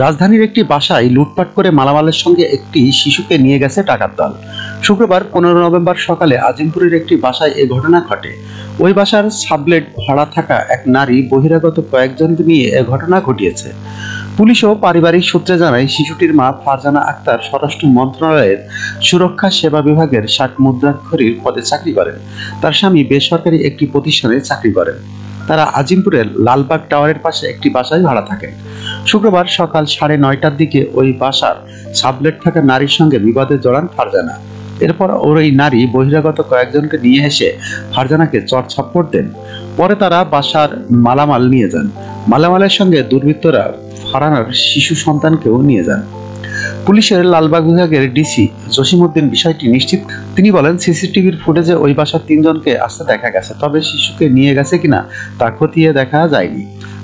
রাজধানীর একটি বাসায় লুটপাট করে মালামালের সঙ্গে একটি শিশুকে নিয়ে গেছে ডাকাত দল। শুক্রবার 15 নভেম্বর সকালে আজিমপুরের একটি বাসায় এ ঘটনা ঘটে। ওই বাসার সাবলেট ভাড়া থাকা এক নারী বহিরাগত কয়েকজনকে নিয়ে এ ঘটনা ঘটিয়েছে। পুলিশ ও পারিবারিক সূত্রে জানায়, শিশুটির মা ফারজানা আক্তার স্বরাষ্ট্র মন্ত্রণালয়ের সুরক্ষা সেবা বিভাগের 60 মুদ্রাক্ষরীর পদে চাকরি করেন। তার স্বামী বেসরকারি একটি প্রতিষ্ঠানে চাকরি করেন। তারা আজিমপুরের লালবাগ টাওয়ারের পাশে একটি বাসায় ভাড়া থাকেন। শুক্রবার সকাল 9:30টার দিকে ওই বাসার সাবলেট থাকা নারীর সঙ্গে বিবাদে জড়ান ফারজানা। এরপর ওই নারী বহিরাগত কয়েকজনকে নিয়ে এসে ফারজানাকে চড়-থাপ্পড় দেন। পরে তারা বাসার মালামাল নিয়ে যান। মালামালের সঙ্গে দুর্বৃত্তরা ফারজানার শিশু সন্তানকেও নিয়ে যান। পুলিশের লালবাগ বিভাগের ডিসি জসিমউদ্দিন বিষয়টি নিশ্চিত। তিনি বলেন, সিসিটিভির ফুটেজে ওই বাসার 3 জনকে আসতে দেখা গেছে, তবে শিশুকে নিয়ে গেছে কিনা তা খতিয়ে দেখা যায়নি।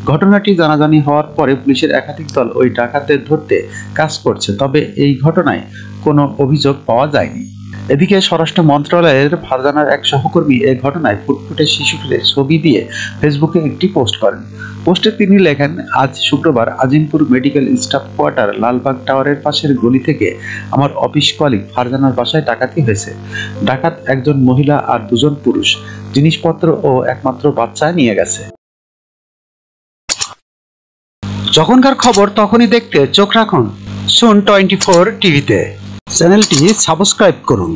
ঘটনাটি জানাজানি হওয়ার পরে পুলিশের একাধিক দল ওই ডাকাতদের ধরতে কাজ করছে, তবে এই ঘটনায় কোনো অভিযোগ পাওয়া যায়নি। এদিকে স্বরাষ্ট্র মন্ত্রণালয়ের ফারজানার এক সহকর্মী এ ঘটনায় ফুটফুটে শিশুটির ছবি দিয়ে ফেসবুকে একটি পোস্ট করেন। পোস্টে তিনি লেখেন, আজ শুক্রবার Azimpur medical staff quarter Lalbagh টাওয়ারের পাশের গলি থেকে আমার অফিস কলিগ ফারজানার বাসায় ডাকাতি হয়েছে। ডাকাত একজন মহিলা আর 2 জন পুরুষ জিনিসপত্র ও একমাত্র বাচ্চা নিয়ে গেছে। যখনকার খবর তখনই দেখতে চোখ রাখুন সুন 24 টিভিতে। চ্যানেলটি সাবস্ক্রাইব করুন।